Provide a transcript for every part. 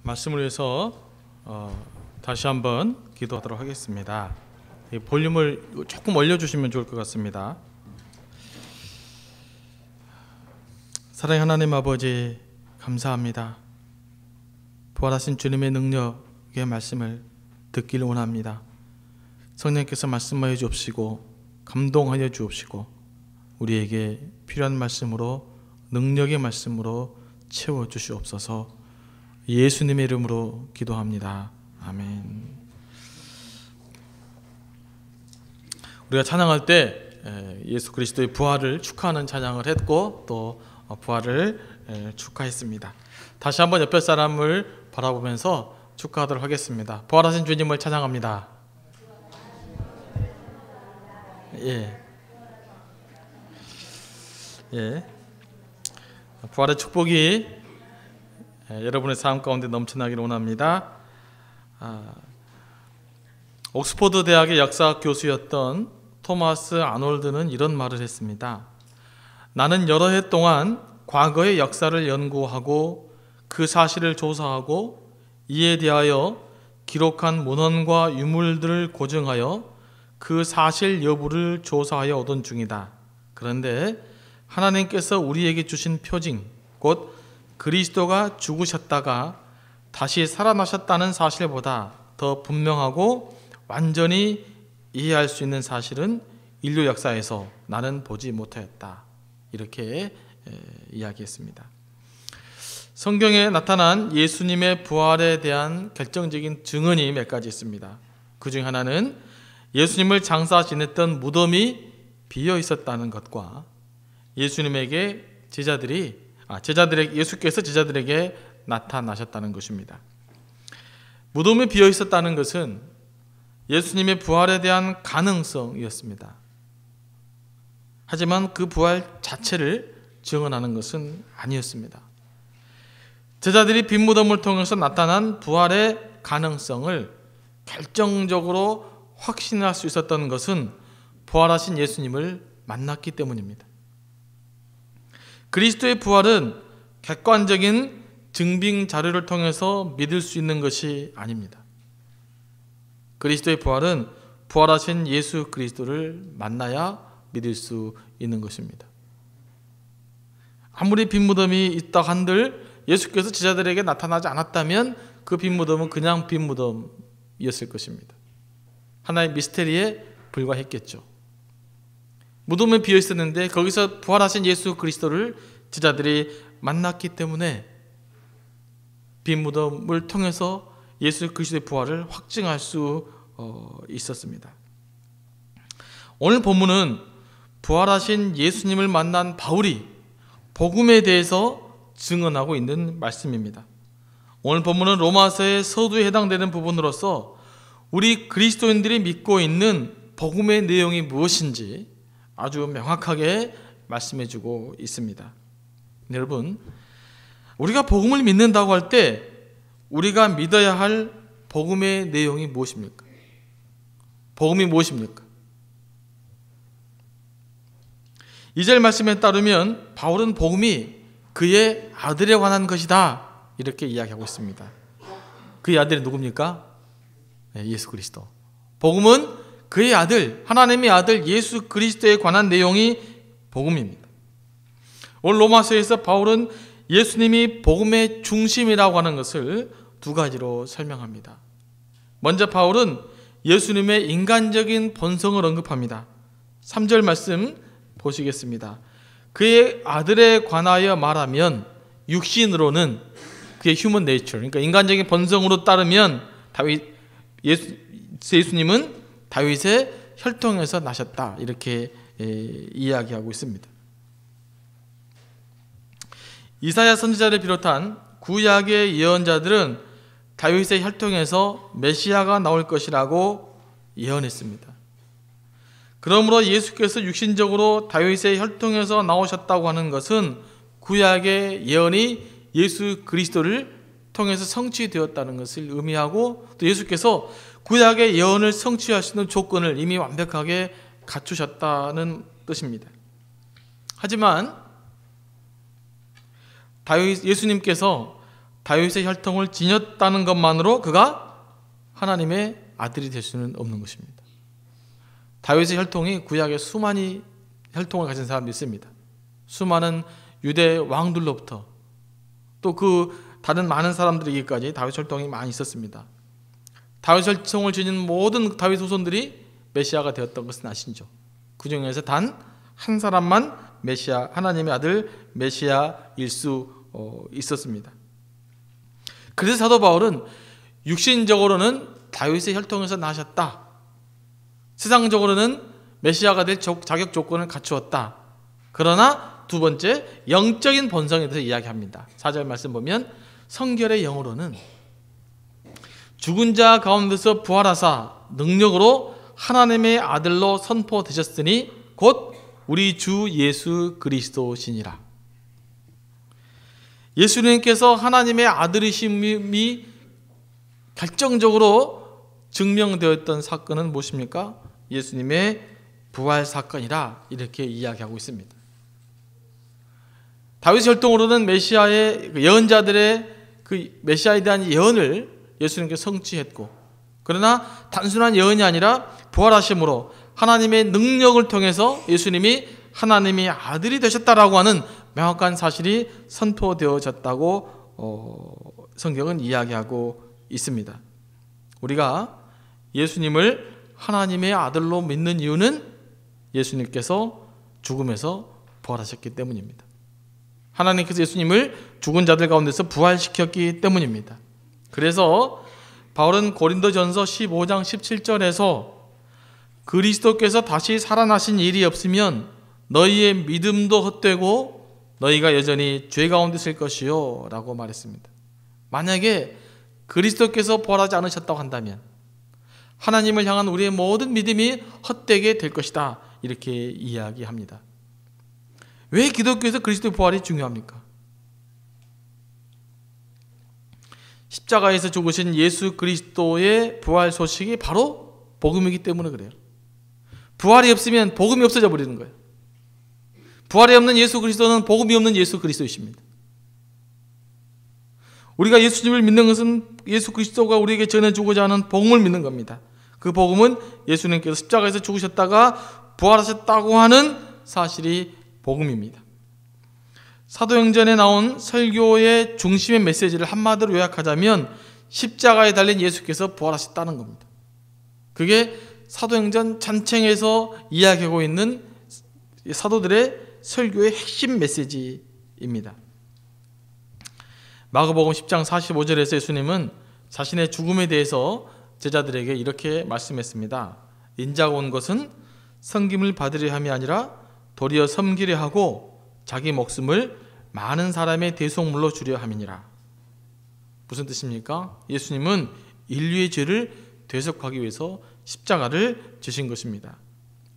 말씀을 위해서 다시 한번 기도하도록 하겠습니다. 이 볼륨을 조금 올려주시면 좋을 것 같습니다. 사랑의 하나님 아버지, 감사합니다. 부활하신 주님의 능력의 말씀을 듣기를 원합니다. 성령께서 말씀하여 주옵시고 감동하여 주옵시고 우리에게 필요한 말씀으로, 능력의 말씀으로 채워주시옵소서. 예수님의 이름으로 기도합니다. 아멘. 우리가 찬양할 때 예수 그리스도의 부활을 축하하는 찬양을 했고 또 부활을 축하했습니다. 다시 한번 옆에 사람을 바라보면서 축하하도록 하겠습니다. 부활하신 주님을 찬양합니다. 부활의 축복이 여러분의 삶 가운데 넘쳐나기를 원합니다. 옥스퍼드 대학의 역사학 교수였던 토마스 아놀드는 이런 말을 했습니다. 나는 여러 해 동안 과거의 역사를 연구하고 그 사실을 조사하고 이에 대하여 기록한 문헌과 유물들을 고증하여 그 사실 여부를 조사하여 얻은 중이다. 그런데 하나님께서 우리에게 주신 표징, 곧 그리스도가 죽으셨다가 다시 살아나셨다는 사실보다 더 분명하고 완전히 이해할 수 있는 사실은 인류 역사에서 나는 보지 못하였다. 이렇게 이야기했습니다. 성경에 나타난 예수님의 부활에 대한 결정적인 증언이 몇 가지 있습니다. 그 중 하나는 예수님을 장사 지냈던 무덤이 비어 있었다는 것과 예수님에게 예수께서 제자들에게 나타나셨다는 것입니다. 무덤이 비어 있었다는 것은 예수님의 부활에 대한 가능성이었습니다. 하지만 그 부활 자체를 증언하는 것은 아니었습니다. 제자들이 빈 무덤을 통해서 나타난 부활의 가능성을 결정적으로 확신할 수 있었던 것은 부활하신 예수님을 만났기 때문입니다. 그리스도의 부활은 객관적인 증빙 자료를 통해서 믿을 수 있는 것이 아닙니다. 그리스도의 부활은 부활하신 예수 그리스도를 만나야 믿을 수 있는 것입니다. 아무리 빈 무덤이 있다 한들 예수께서 제자들에게 나타나지 않았다면 그 빈 무덤은 그냥 빈 무덤이었을 것입니다. 하나의 미스테리에 불과했겠죠. 무덤은 비어 있었는데 거기서 부활하신 예수 그리스도를 제자들이 만났기 때문에 빈 무덤을 통해서 예수 그리스도의 부활을 확증할 수 있었습니다. 오늘 본문은 부활하신 예수님을 만난 바울이 복음에 대해서 증언하고 있는 말씀입니다. 오늘 본문은 로마서의 서두에 해당되는 부분으로서 우리 그리스도인들이 믿고 있는 복음의 내용이 무엇인지 아주 명확하게 말씀해주고 있습니다. 여러분, 우리가 복음을 믿는다고 할 때 우리가 믿어야 할 복음의 내용이 무엇입니까? 복음이 무엇입니까? 2절 말씀에 따르면 바울은 복음이 그의 아들에 관한 것이다 이렇게 이야기하고 있습니다. 그의 아들이 누굽니까? 예수 그리스도. 복음은 그의 아들, 하나님의 아들 예수 그리스도에 관한 내용이 복음입니다. 오늘 로마서에서 바울은 예수님이 복음의 중심이라고 하는 것을 두 가지로 설명합니다. 먼저 바울은 예수님의 인간적인 본성을 언급합니다. 3절 말씀 보시겠습니다. 그의 아들에 관하여 말하면 육신으로는 그의 human nature, 그러니까 인간적인 본성으로 따르면 예수님은 다윗의 혈통에서 나셨다 이렇게 이야기하고 있습니다. 이사야 선지자를 비롯한 구약의 예언자들은 다윗의 혈통에서 메시아가 나올 것이라고 예언했습니다. 그러므로 예수께서 육신적으로 다윗의 혈통에서 나오셨다고 하는 것은 구약의 예언이 예수 그리스도를 통해서 성취되었다는 것을 의미하고 또 예수께서 구약의 예언을 성취할 수 있는 조건을 이미 완벽하게 갖추셨다는 뜻입니다. 하지만 예수님께서 다윗의 혈통을 지녔다는 것만으로 그가 하나님의 아들이 될 수는 없는 것입니다. 다윗의 혈통이 구약에 수많이 혈통을 가진 사람들이 있습니다. 수많은 유대 왕들로부터 또 그 다른 많은 사람들에게까지 다윗 혈통이 많이 있었습니다. 다윗 혈통을 지닌 모든 다윗 후손들이 메시아가 되었던 것은 아시죠? 그 중에서 단 한 사람만 메시아, 하나님의 아들 메시아일 수 있었습니다. 그래서 사도 바울은 육신적으로는 다윗의 혈통에서 나셨다. 세상적으로는 메시아가 될 자격 조건을 갖추었다. 그러나 두 번째, 영적인 본성에 대해서 이야기합니다. 4절 말씀 보면 성결의 영으로는 죽은 자 가운데서 부활하사 능력으로 하나님의 아들로 선포되셨으니 곧 우리 주 예수 그리스도시니라. 예수님께서 하나님의 아들이심이 결정적으로 증명되었던 사건은 무엇입니까? 예수님의 부활 사건이라 이렇게 이야기하고 있습니다. 다윗 혈통으로는 메시아의 예언자들의 그 메시아에 대한 예언을 예수님께서 성취했고, 그러나 단순한 예언이 아니라 부활하심으로 하나님의 능력을 통해서 예수님이 하나님의 아들이 되셨다라고 하는 명확한 사실이 선포되어졌다고 성경은 이야기하고 있습니다. 우리가 예수님을 하나님의 아들로 믿는 이유는 예수님께서 죽음에서 부활하셨기 때문입니다. 하나님께서 예수님을 죽은 자들 가운데서 부활시켰기 때문입니다. 그래서 바울은 고린도전서 15장 17절에서 그리스도께서 다시 살아나신 일이 없으면 너희의 믿음도 헛되고 너희가 여전히 죄 가운데 있을 것이요 라고 말했습니다. 만약에 그리스도께서 부활하지 않으셨다고 한다면 하나님을 향한 우리의 모든 믿음이 헛되게 될 것이다, 이렇게 이야기합니다. 왜 기독교에서 그리스도의 부활이 중요합니까? 십자가에서 죽으신 예수 그리스도의 부활 소식이 바로 복음이기 때문에 그래요. 부활이 없으면 복음이 없어져 버리는 거예요. 부활이 없는 예수 그리스도는 복음이 없는 예수 그리스도이십니다. 우리가 예수님을 믿는 것은 예수 그리스도가 우리에게 전해주고자 하는 복음을 믿는 겁니다. 그 복음은 예수님께서 십자가에서 죽으셨다가 부활하셨다고 하는 사실이 복음입니다. 사도행전에 나온 설교의 중심의 메시지를 한마디로 요약하자면 십자가에 달린 예수께서 부활하셨다는 겁니다. 그게 사도행전 전체에서 이야기하고 있는 사도들의 설교의 핵심 메시지입니다. 마가복음 10장 45절에서 예수님은 자신의 죽음에 대해서 제자들에게 이렇게 말씀했습니다. 인자가 온 것은 섬김을 받으려 함이 아니라 도리어 섬기려 하고 자기 목숨을 많은 사람의 대속물로 주려 함이니라. 무슨 뜻입니까? 예수님은 인류의 죄를 대속하기 위해서 십자가를 지신 것입니다.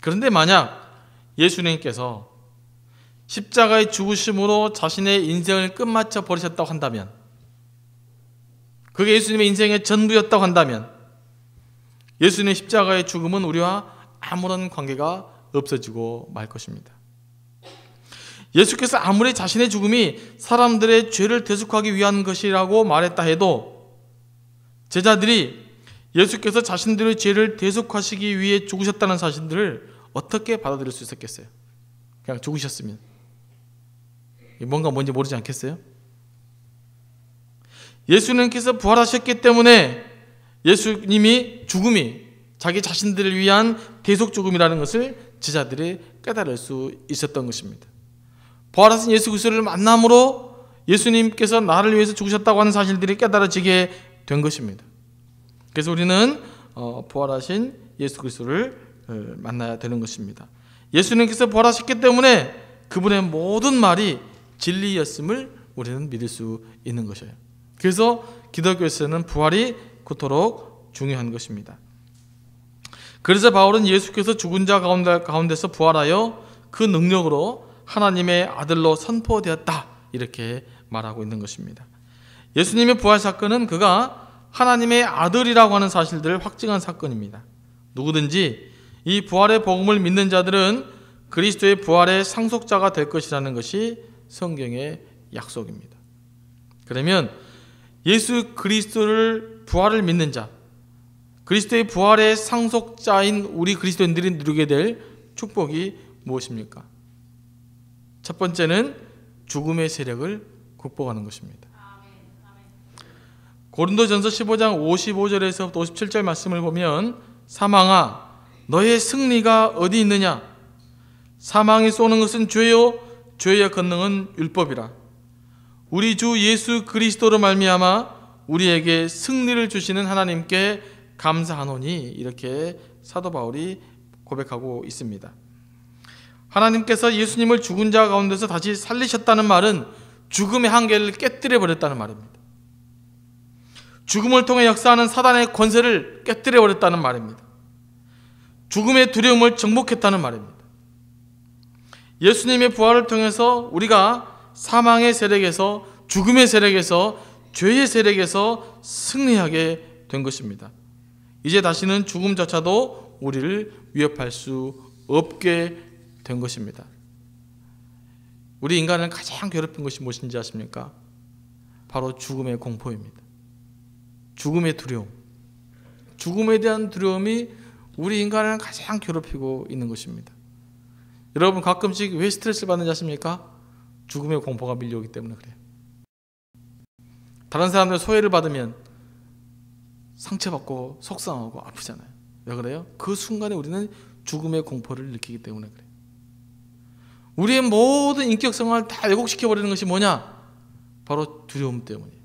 그런데 만약 예수님께서 십자가의 죽으심으로 자신의 인생을 끝마쳐 버리셨다고 한다면, 그게 예수님의 인생의 전부였다고 한다면 예수님의 십자가의 죽음은 우리와 아무런 관계가 없어지고 말 것입니다. 예수께서 아무리 자신의 죽음이 사람들의 죄를 대속하기 위한 것이라고 말했다 해도 제자들이 예수께서 자신들의 죄를 대속하시기 위해 죽으셨다는 사실들을 어떻게 받아들일 수 있었겠어요? 그냥 죽으셨으면 뭔가 뭔지 모르지 않겠어요? 예수님께서 부활하셨기 때문에 예수님이 죽음이 자기 자신들을 위한 대속 죽음이라는 것을 제자들이 깨달을 수 있었던 것입니다. 부활하신 예수 그리스도를 만남으로 예수님께서 나를 위해서 죽으셨다고 하는 사실들이 깨달아지게 된 것입니다. 그래서 우리는 부활하신 예수 그리스도를 만나야 되는 것입니다. 예수님께서 부활하셨기 때문에 그분의 모든 말이 진리였음을 우리는 믿을 수 있는 것이에요. 그래서 기독교에서는 부활이 그토록 중요한 것입니다. 그래서 바울은 예수께서 죽은 자 가운데서 부활하여 그 능력으로 하나님의 아들로 선포되었다, 이렇게 말하고 있는 것입니다. 예수님의 부활 사건은 그가 하나님의 아들이라고 하는 사실들을 확증한 사건입니다. 누구든지 이 부활의 복음을 믿는 자들은 그리스도의 부활의 상속자가 될 것이라는 것이 성경의 약속입니다. 그러면 예수 그리스도를 부활을 믿는 자, 그리스도의 부활의 상속자인 우리 그리스도인들이 누리게 될 축복이 무엇입니까? 첫 번째는 죽음의 세력을 극복하는 것입니다. 고린도전서 15장 55절에서부터 57절 말씀을 보면 사망아 너의 승리가 어디 있느냐? 사망이 쏘는 것은 죄요 죄의 권능은 율법이라. 우리 주 예수 그리스도로 말미암아 우리에게 승리를 주시는 하나님께 감사하노니, 이렇게 사도 바울이 고백하고 있습니다. 하나님께서 예수님을 죽은 자 가운데서 다시 살리셨다는 말은 죽음의 한계를 깨뜨려 버렸다는 말입니다. 죽음을 통해 역사하는 사단의 권세를 깨뜨려 버렸다는 말입니다. 죽음의 두려움을 정복했다는 말입니다. 예수님의 부활을 통해서 우리가 사망의 세력에서, 죽음의 세력에서, 죄의 세력에서 승리하게 된 것입니다. 이제 다시는 죽음조차도 우리를 위협할 수 없게 된 것입니다. 우리 인간을 가장 괴롭힌 것이 무엇인지 아십니까? 바로 죽음의 공포입니다. 죽음의 두려움. 죽음에 대한 두려움이 우리 인간을 가장 괴롭히고 있는 것입니다. 여러분 가끔씩 왜 스트레스를 받는지 아십니까? 죽음의 공포가 밀려오기 때문에 그래요. 다른 사람들 소외를 받으면 상처받고 속상하고 아프잖아요. 왜 그래요? 그 순간에 우리는 죽음의 공포를 느끼기 때문에 그래요. 우리의 모든 인격성을 다 왜곡시켜버리는 것이 뭐냐? 바로 두려움 때문이에요.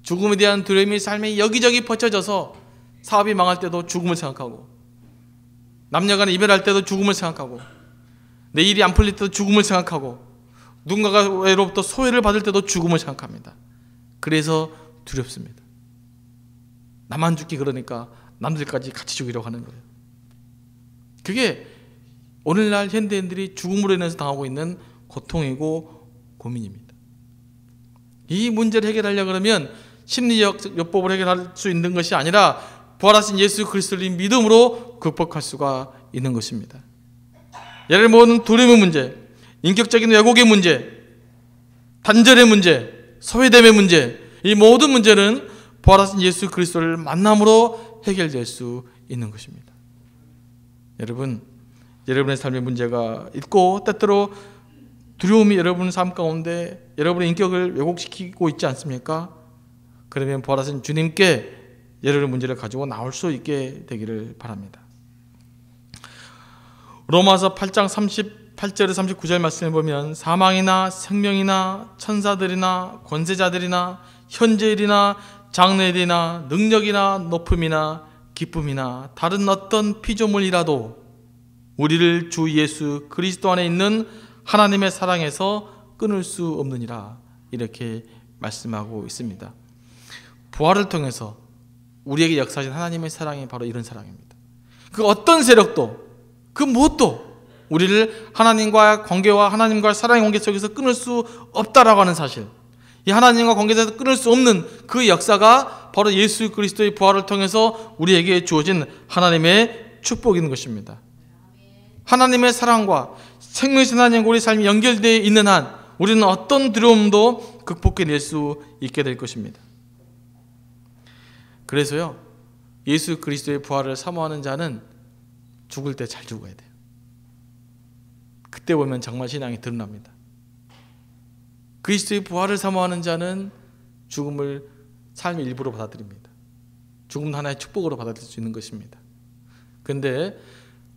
죽음에 대한 두려움이 삶에 여기저기 퍼쳐져서 사업이 망할 때도 죽음을 생각하고, 남녀간에 이별할 때도 죽음을 생각하고, 내 일이 안 풀릴 때도 죽음을 생각하고, 누군가로부터 소외를 받을 때도 죽음을 생각합니다. 그래서 두렵습니다. 나만 죽기 그러니까 남들까지 같이 죽이려고 하는 거예요. 그게 오늘날 현대인들이 죽음으로 인해서 당하고 있는 고통이고 고민입니다. 이 문제를 해결하려고 그러면 심리적 요법을 해결할 수 있는 것이 아니라 부활하신 예수 그리스도를 믿음으로 극복할 수가 있는 것입니다. 예를 모든 두려움의 문제, 인격적인 왜곡의 문제, 단절의 문제, 소외됨의 문제, 이 모든 문제는 부활하신 예수 그리스도를 만남으로 해결될 수 있는 것입니다. 여러분, 여러분의 삶의 문제가 있고 때때로 두려움이 여러분의 삶 가운데 여러분의 인격을 왜곡시키고 있지 않습니까? 그러면 부활하신 주님께 여러분의 문제를 가지고 나올 수 있게 되기를 바랍니다. 로마서 8장 38절에서 39절 말씀을 보면 사망이나 생명이나 천사들이나 권세자들이나 현재일이나 장래일이나 능력이나 높음이나 기쁨이나 다른 어떤 피조물이라도 우리를 주 예수 그리스도 안에 있는 하나님의 사랑에서 끊을 수 없느니라, 이렇게 말씀하고 있습니다. 부활을 통해서 우리에게 역사하신 하나님의 사랑이 바로 이런 사랑입니다. 그 어떤 세력도 그 무엇도 우리를 하나님과 관계와 하나님과의 사랑의 관계 속에서 끊을 수 없다라고 하는 사실, 이 하나님과 관계에서 끊을 수 없는 그 역사가 바로 예수 그리스도의 부활을 통해서 우리에게 주어진 하나님의 축복인 것입니다. 하나님의 사랑과 생명이신 하나님과 우리 삶이 연결되어 있는 한 우리는 어떤 두려움도 극복해낼 수 있게 될 것입니다. 그래서요, 예수 그리스도의 부활을 사모하는 자는 죽을 때 잘 죽어야 돼요. 그때 보면 정말 신앙이 드러납니다. 그리스도의 부활을 사모하는 자는 죽음을 삶의 일부로 받아들입니다. 죽음은 하나의 축복으로 받아들일 수 있는 것입니다. 그런데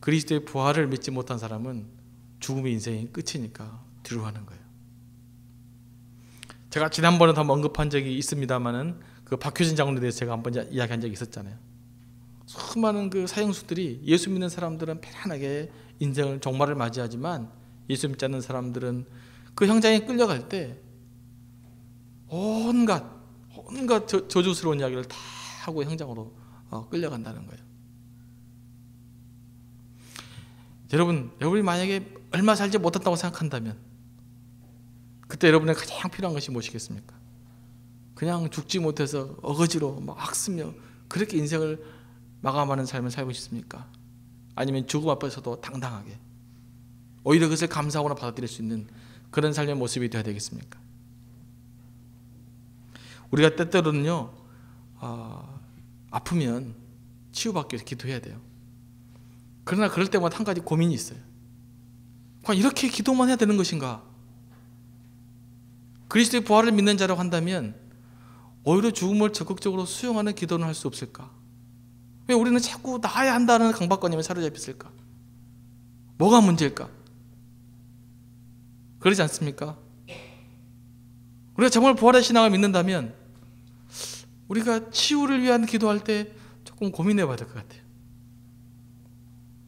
그리스도의 부활을 믿지 못한 사람은 죽음의 인생이 끝이니까 두려워하는 거예요. 제가 지난번에도 한번 언급한 적이 있습니다만은 그 박효진 장로에 대해서 제가 한번 이야기한 적이 있었잖아요. 수많은 그 사형수들이, 예수 믿는 사람들은 편안하게 인생을 종말을 맞이하지만 예수 믿지 않는 사람들은 그 형장에 끌려갈 때 온갖 저주스러운 이야기를 다 하고 형장으로 끌려간다는 거예요. 여러분이 만약에 얼마 살지 못했다고 생각한다면 그때 여러분의 가장 필요한 것이 무엇이겠습니까? 그냥 죽지 못해서 어거지로 막 쓰며 그렇게 인생을 마감하는 삶을 살고 싶습니까? 아니면 죽음 앞에서도 당당하게 오히려 그것을 감사하거나 받아들일 수 있는 그런 삶의 모습이 되어야 되겠습니까? 우리가 때때로는요, 아프면 치유받기 위해서 기도해야 돼요. 그러나 그럴 때마다 한 가지 고민이 있어요. 과연 이렇게 기도만 해야 되는 것인가? 그리스도의 부활을 믿는 자라고 한다면 오히려 죽음을 적극적으로 수용하는 기도는 할 수 없을까? 왜 우리는 자꾸 나아야 한다는 강박관념에 사로잡혔을까? 뭐가 문제일까? 그러지 않습니까? 우리가 정말 부활의 신앙을 믿는다면 우리가 치유를 위한 기도할 때 조금 고민해 봐야 될 것 같아요.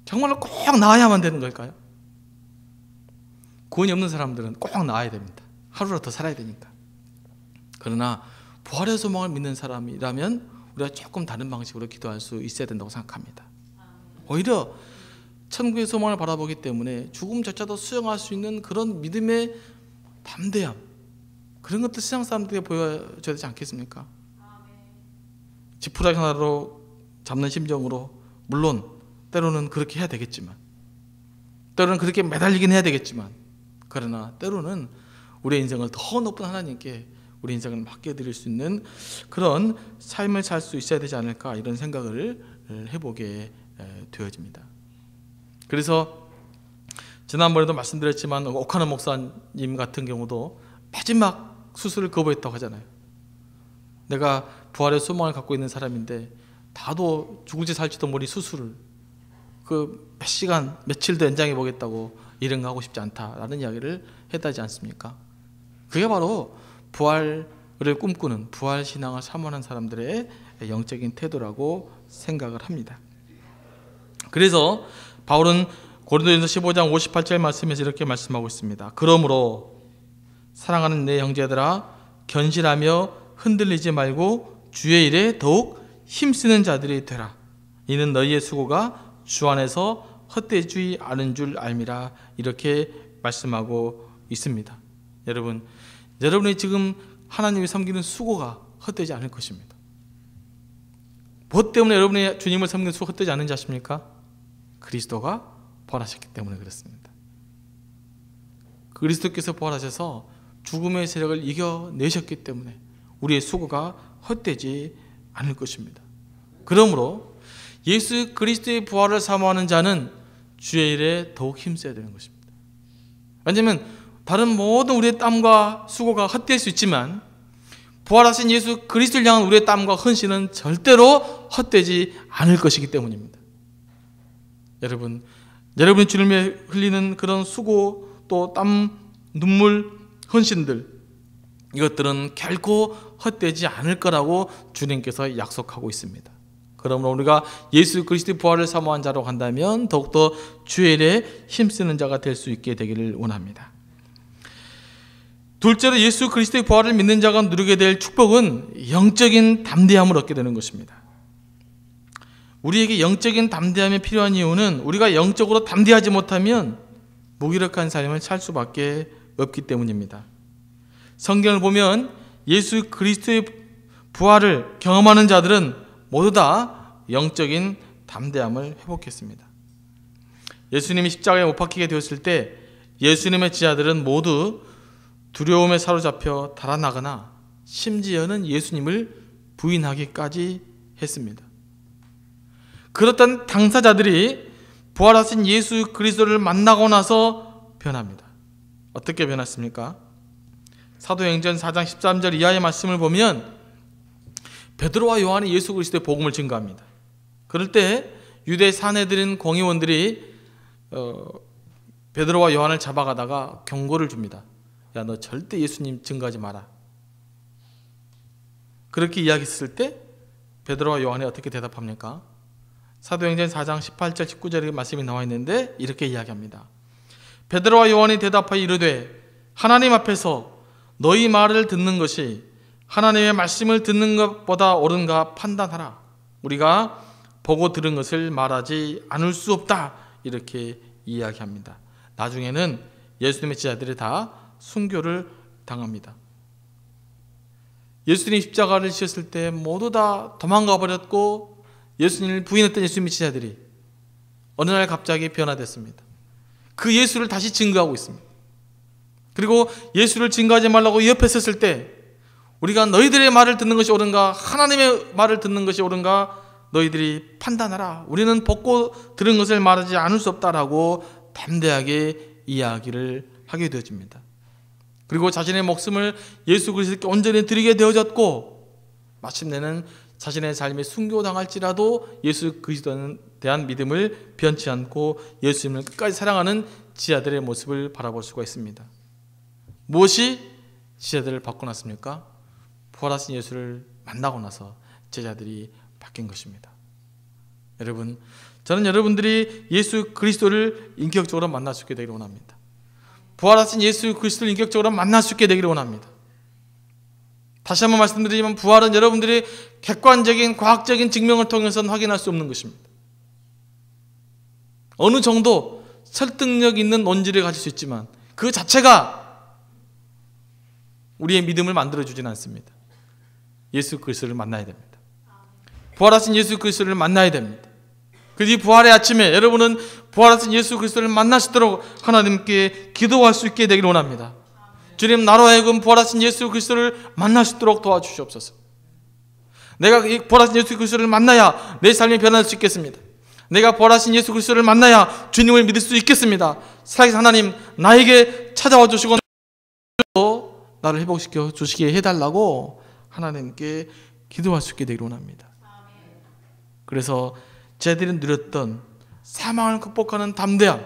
정말로 꼭 나아야만 되는 걸까요? 구원이 없는 사람들은 꼭 나아야 됩니다. 하루라도 더 살아야 되니까. 그러나 부활의 소망을 믿는 사람이라면 우리가 조금 다른 방식으로 기도할 수 있어야 된다고 생각합니다. 오히려 천국의 소망을 바라보기 때문에 죽음조차도 수용할 수 있는 그런 믿음의 담대함, 그런 것도 세상 사람들에게 보여줘야 되지 않겠습니까? 지푸라기 하나로 잡는 심정으로, 물론 때로는 그렇게 해야 되겠지만, 때로는 그렇게 매달리긴 해야 되겠지만, 그러나 때로는 우리의 인생을 더 높은 하나님께 우리 인생을 맡겨드릴 수 있는 그런 삶을 살 수 있어야 되지 않을까, 이런 생각을 해보게 되어집니다. 그래서 지난번에도 말씀드렸지만 오카노 목사님 같은 경우도 마지막 수술을 거부했다고 하잖아요. 내가 부활의 소망을 갖고 있는 사람인데 다도 죽을지 살지도 모르는 수술을 몇 시간 며칠도 연장해 보겠다고 이런 거 하고 싶지 않다라는 이야기를 했다지 않습니까? 그게 바로 부활을 꿈꾸는, 부활 신앙을 사모하는 사람들의 영적인 태도라고 생각을 합니다. 그래서 바울은 고린도전서 15장 58절 말씀에서 이렇게 말씀하고 있습니다. 그러므로 사랑하는 내 형제들아, 견실하며 흔들리지 말고 주의 일에 더욱 힘쓰는 자들이 되라. 이는 너희의 수고가 주 안에서 헛되지 않은 줄 알미라. 이렇게 말씀하고 있습니다. 여러분이 지금 하나님이 섬기는 수고가 헛되지 않을 것입니다. 무엇 때문에 여러분이 주님을 섬기는 수고가 헛되지 않은지 아십니까? 그리스도가 부활하셨기 때문에 그렇습니다. 그리스도께서 부활하셔서 죽음의 세력을 이겨내셨기 때문에 우리의 수고가 헛되지 않을 것입니다. 그러므로 예수 그리스도의 부활을 사모하는 자는 주의 일에 더욱 힘써야 되는 것입니다. 왜냐하면 다른 모든 우리의 땀과 수고가 헛될 수 있지만 부활하신 예수 그리스도를 향한 우리의 땀과 헌신은 절대로 헛되지 않을 것이기 때문입니다. 여러분이 주님을 위해 흘리는 그런 수고, 또 땀, 눈물, 헌신들, 이것들은 결코 헛되지 않을 거라고 주님께서 약속하고 있습니다. 그러므로 우리가 예수 그리스도의 부활을 사모한 자로 간다면 더욱더 주의 일에 힘쓰는 자가 될 수 있게 되기를 원합니다. 둘째로 예수 그리스도의 부활을 믿는 자가 누리게 될 축복은 영적인 담대함을 얻게 되는 것입니다. 우리에게 영적인 담대함이 필요한 이유는 우리가 영적으로 담대하지 못하면 무기력한 삶을 살 수밖에 없기 때문입니다. 성경을 보면 예수 그리스도의 부활을 경험하는 자들은 모두 다 영적인 담대함을 회복했습니다. 예수님이 십자가에 못 박히게 되었을 때 예수님의 지하들은 모두 두려움에 사로잡혀 달아나거나 심지어는 예수님을 부인하기까지 했습니다. 그렇던 당사자들이 부활하신 예수 그리스도를 만나고 나서 변합니다. 어떻게 변했습니까? 사도행전 4장 13절 이하의 말씀을 보면 베드로와 요한이 예수 그리스도의 복음을 증거합니다. 그럴 때 유대 사내들인 공의원들이 베드로와 요한을 잡아가다가 경고를 줍니다. 야, 너 절대 예수님 증거하지 마라. 그렇게 이야기했을 때 베드로와 요한이 어떻게 대답합니까? 사도행전 4장 18절 19절의 말씀이 나와 있는데 이렇게 이야기합니다. 베드로와 요한이 대답하여 이르되 하나님 앞에서 너희 말을 듣는 것이 하나님의 말씀을 듣는 것보다 옳은가 판단하라. 우리가 보고 들은 것을 말하지 않을 수 없다. 이렇게 이야기합니다. 나중에는 예수님의 제자들이 다 순교를 당합니다. 예수님이 십자가를 지셨을 때 모두 다 도망가 버렸고 예수님을 부인했던 예수님의 제자들이 어느 날 갑자기 변화됐습니다. 그 예수를 다시 증거하고 있습니다. 그리고 예수를 증거하지 말라고 옆에 섰을 때 우리가 너희들의 말을 듣는 것이 옳은가 하나님의 말을 듣는 것이 옳은가 너희들이 판단하라. 우리는 벗고 들은 것을 말하지 않을 수 없다라고 담대하게 이야기를 하게 되어집니다. 그리고 자신의 목숨을 예수 그리스도께 온전히 드리게 되어졌고 마침내는 자신의 삶이 순교당할지라도 예수 그리스도에 대한 믿음을 변치 않고 예수님을 끝까지 사랑하는 지하들의 모습을 바라볼 수가 있습니다. 무엇이 지하들을 바꿔놨습니까? 부활하신 예수를 만나고 나서 제자들이 바뀐 것입니다. 여러분, 저는 여러분들이 예수 그리스도를 인격적으로 만날 수 있게 되기를 원합니다. 부활하신 예수 그리스도를 인격적으로 만날 수 있게 되기를 원합니다. 다시 한번 말씀드리지만 부활은 여러분들이 객관적인 과학적인 증명을 통해서는 확인할 수 없는 것입니다. 어느 정도 설득력 있는 논지를 가질 수 있지만 그 자체가 우리의 믿음을 만들어주지는 않습니다. 예수 그리스도를 만나야 됩니다. 부활하신 예수 그리스도를 만나야 됩니다. 그래서 이 부활의 아침에 여러분은 부활하신 예수 그리스도를 만날 수 있도록 하나님께 기도할 수 있게 되기를 원합니다. 주님, 나로 하여금 부활하신 예수 그리스도를 만날 수 있도록 도와주시옵소서. 내가 이 부활하신 예수 그리스도를 만나야 내 삶이 변할 수 있겠습니다. 내가 부활하신 예수 그리스도를 만나야 주님을 믿을 수 있겠습니다. 살아계신 하나님, 나에게 찾아와 주시고 나를 회복시켜 주시게 해달라고 하나님께 기도할 수 있게 되기를 원합니다. 그래서 제들이 누렸던 사망을 극복하는 담대함,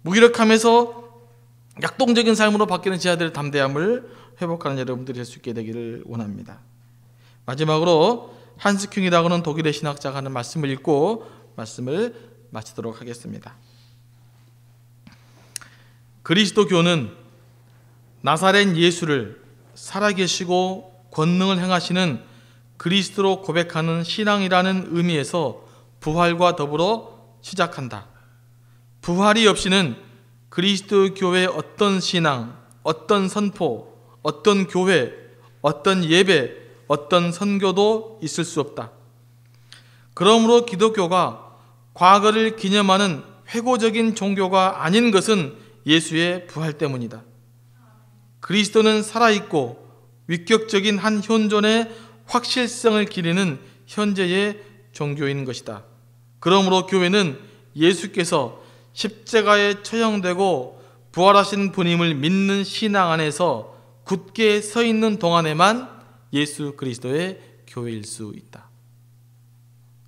무기력함에서 약동적인 삶으로 바뀌는 제자들의 담대함을 회복하는 여러분들이 될 수 있게 되기를 원합니다. 마지막으로 한스 큐이라고는 독일의 신학자가 하는 말씀을 읽고 말씀을 마치도록 하겠습니다. 그리스도교는 나사렛 예수를 살아계시고 권능을 행하시는 그리스도로 고백하는 신앙이라는 의미에서 부활과 더불어 시작한다. 부활이 없이는 그리스도 교회의 어떤 신앙, 어떤 선포, 어떤 교회, 어떤 예배, 어떤 선교도 있을 수 없다. 그러므로 기독교가 과거를 기념하는 회고적인 종교가 아닌 것은 예수의 부활 때문이다. 그리스도는 살아있고 위격적인 한 현존의 확실성을 기리는 현재의 종교인 것이다. 그러므로 교회는 예수께서 십자가에 처형되고 부활하신 분임을 믿는 신앙 안에서 굳게 서 있는 동안에만 예수 그리스도의 교회일 수 있다.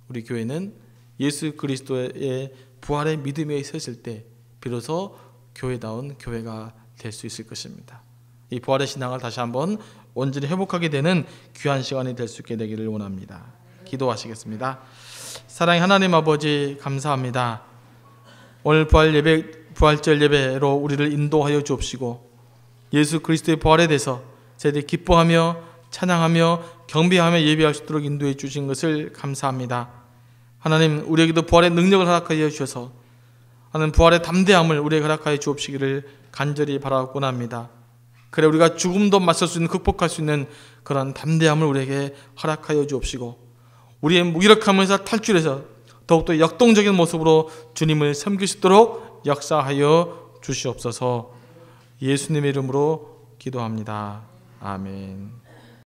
우리 교회는 예수 그리스도의 부활의 믿음에 서 있을 때 비로소 교회다운 교회가 될 수 있을 것입니다. 이 부활의 신앙을 다시 한번 온전히 회복하게 되는 귀한 시간이 될 수 있게 되기를 원합니다. 기도하시겠습니다. 사랑의 하나님 아버지, 감사합니다. 오늘 부활절 예배로 우리를 인도하여 주옵시고 예수 그리스도의 부활에 대해서 저희들이 기뻐하며 찬양하며 경배하며 예배할 수 있도록 인도해 주신 것을 감사합니다. 하나님, 우리에게도 부활의 능력을 허락하여 주셔서 하나님 부활의 담대함을 우리에게 허락하여 주옵시기를 간절히 바라곤 합니다. 그래 우리가 죽음도 맞설 수 있는, 극복할 수 있는 그런 담대함을 우리에게 허락하여 주옵시고 우리의 무기력함에서 탈출해서 더욱더 역동적인 모습으로 주님을 섬길 수 있도록 역사하여 주시옵소서. 예수님의 이름으로 기도합니다. 아멘.